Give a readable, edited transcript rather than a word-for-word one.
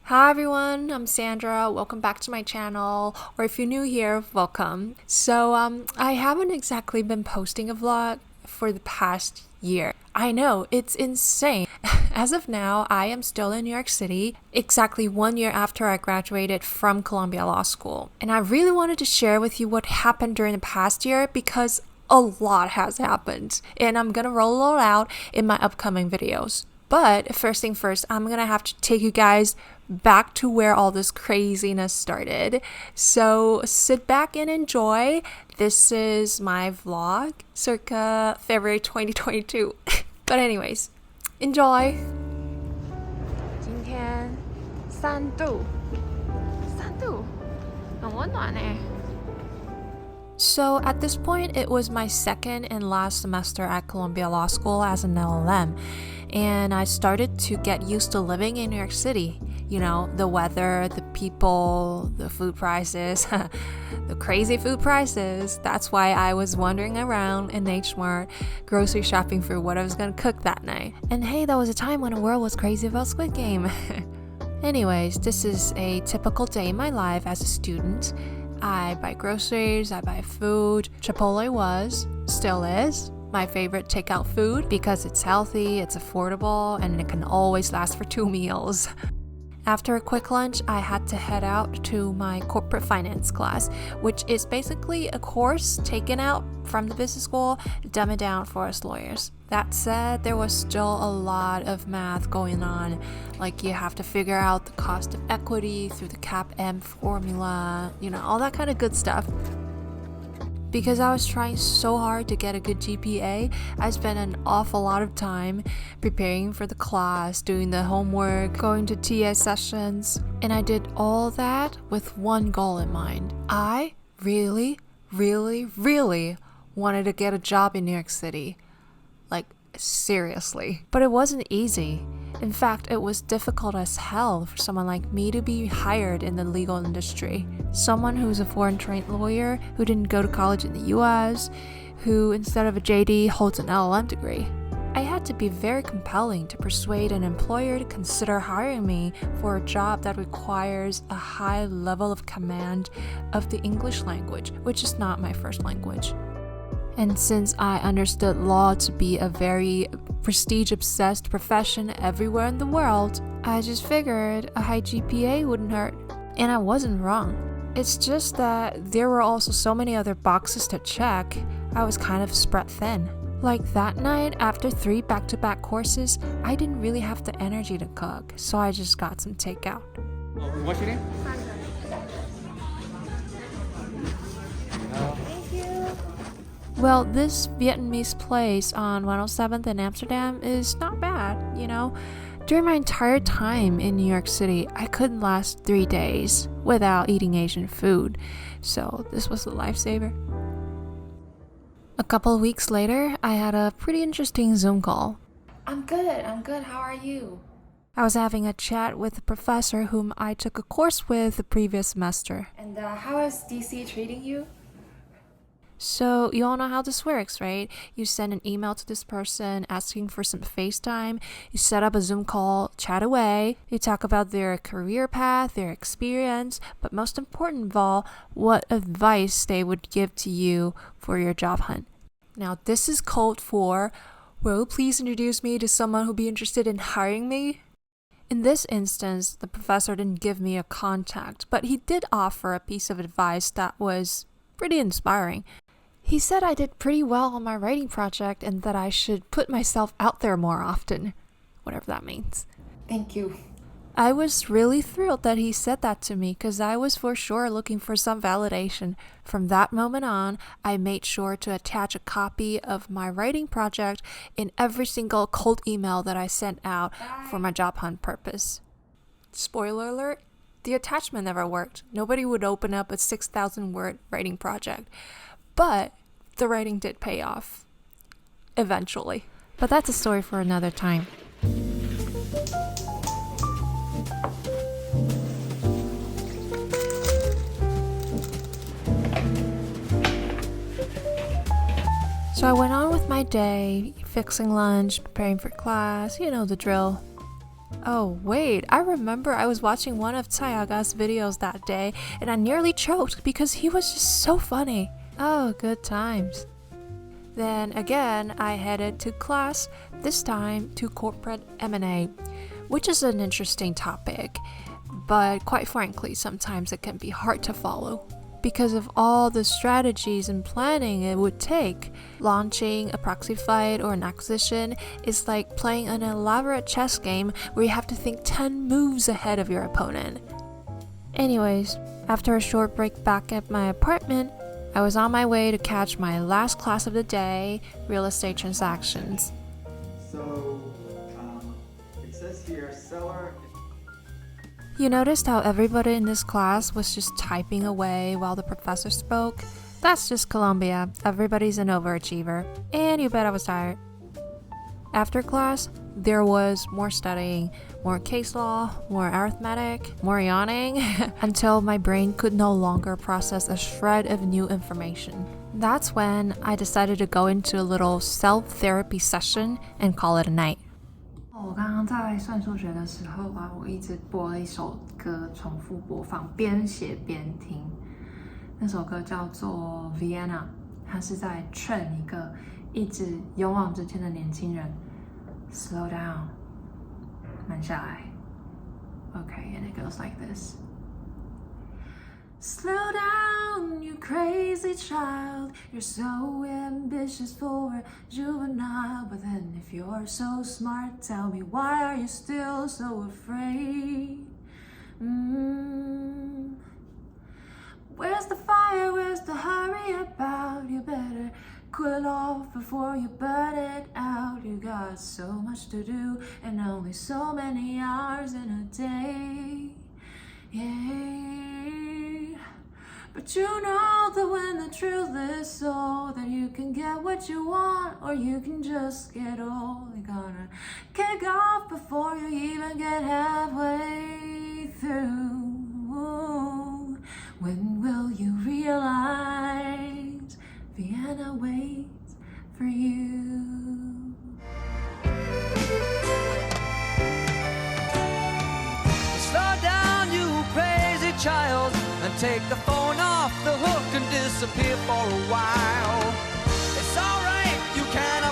Hi everyone, I'm Sandra. Welcome back to my channel, or if you're new here, welcome. I haven't exactly been posting a vlog for the past year. I know, it's insane. As of now, I am still in New York City, exactly 1 year after I graduated from Columbia Law School. And I really wanted to share with you what happened during the past year because a lot has happened, and I'm gonna roll it out in my upcoming videos. But first thing first, I'm gonna have to take you guys back to where all this craziness started. So sit back and enjoy. This is my vlog circa February 2022. But anyways, enjoy. 今天3度，3度，很温暖欸。So at this point, it was my second and last semester at Columbia Law School as an LLM, and I started to get used to living in New York City. You know, the weather, the people, the food prices, the crazy food prices. That's why I was wandering around in H Mart, grocery shopping for what I was gonna cook that night. And hey, that was a time when the world was crazy about Squid Game. Anyways, this is a typical day in my life as a student. I buy groceries, I buy food. Chipotle still is, my favorite takeout food because it's healthy, it's affordable, and it can always last for 2 meals. After a quick lunch, I had to head out to my corporate finance class, which is basically a course taken out from the business school, dumbed down for us lawyers. That said, there was still a lot of math going on, like you have to figure out the cost of equity through the CAPM formula, you know, all that kind of good stuff. Because I was trying so hard to get a good GPA, I spent an awful lot of time preparing for the class, doing the homework, going to TA sessions, and I did all that with one goal in mind. I really wanted to get a job in New York City. Like, seriously. But it wasn't easy. In fact, it was difficult as hell for someone like me to be hired in the legal industry. Someone who's a foreign-trained lawyer, who didn't go to college in the US, who instead of a JD holds an LLM degree. I had to be very compelling to persuade an employer to consider hiring me for a job that requires a high level of command of the English language, which is not my first language. And since I understood law to be a very prestige-obsessed profession everywhere in the world, I just figured a high GPA wouldn't hurt. And I wasn't wrong. It's just that there were also so many other boxes to check, I was kind of spread thin. Like that night, after 3 back-to-back courses, I didn't really have the energy to cook, so I just got some takeout. What's your name? Well, this Vietnamese place on 107th in Amsterdam is not bad, you know. During my entire time in New York City, I couldn't last 3 days without eating Asian food, so this was a lifesaver. A couple of weeks later, I had a pretty interesting Zoom call. I'm good, how are you? I was having a chat with a professor whom I took a course with the previous semester. And how is DC treating you? So you all know how this works, right? You send an email to this person asking for some FaceTime, you set up a Zoom call, chat away, you talk about their career path, their experience, but most important of all, what advice they would give to you for your job hunt. Now this is code for, will you please introduce me to someone who'd be interested in hiring me? In this instance, the professor didn't give me a contact, but he did offer a piece of advice that was pretty inspiring. He said I did pretty well on my writing project and that I should put myself out there more often, whatever that means. Thank you. I was really thrilled that he said that to me because I was for sure looking for some validation. From that moment on, I made sure to attach a copy of my writing project in every single cold email that I sent out for my job hunt purpose. Spoiler alert, the attachment never worked. Nobody would open up a 6,000-word writing project. But the writing did pay off. Eventually. But that's a story for another time. So I went on with my day, fixing lunch, preparing for class, you know the drill. Oh, wait, I remember I was watching one of Tayaga's videos that day and I nearly choked because he was just so funny. Oh, good times. Then again, I headed to class, this time to corporate M&A, which is an interesting topic, but quite frankly, sometimes it can be hard to follow. Because of all the strategies and planning it would take, launching a proxy fight or an acquisition is like playing an elaborate chess game where you have to think 10 moves ahead of your opponent. Anyways, after a short break back at my apartment, I was on my way to catch my last class of the day, real estate transactions. So, it says here, seller. You noticed how everybody in this class was just typing away while the professor spoke? That's just Colombia. Everybody's an overachiever. And you bet I was tired. After class, there was more studying, more case law, more arithmetic, more yawning, until my brain could no longer process a shred of new information. That's when I decided to go into a little self-therapy session and call it a night. 我刚刚在算数学的时候啊，我一直播了一首歌，重复播放，边写边听。那首歌叫做《Vienna》，它是在劝一个一直勇往直前的年轻人 slow down， 慢下来。Okay, and it goes like this. Slow down, you crazy child. You're so ambitious for a juvenile. But then if you're so smart, tell me, why are you still so afraid? Where's the fire? Where's the hurry about? You better cool off before you burn it out. You got so much to do and only so many hours in a day. Yeah, but you know that when the truth is so, that you can get what you want or you can just get old. You're gonna kick off before you even get halfway through. When will you realize Vienna waits for you? Slow down, you crazy child, and take the phone off the hook and disappear for a while. It's alright, you can